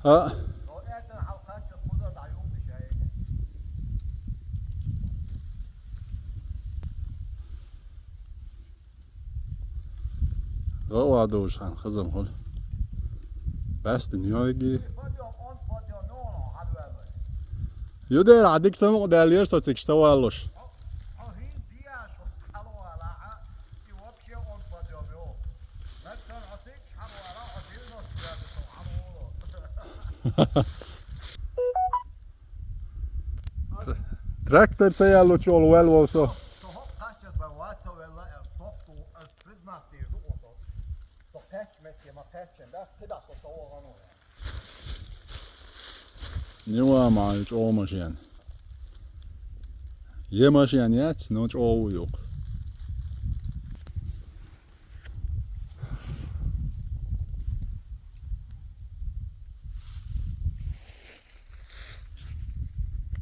Ha. Var doğuşan kızım hol. Best dünyaya gi. Yuder adik samuk derliyor satık işte varmış. Traktor sayallo çol wel olsa. Nu var man ju åmaskinen. Ge maskinen jet, något av yok.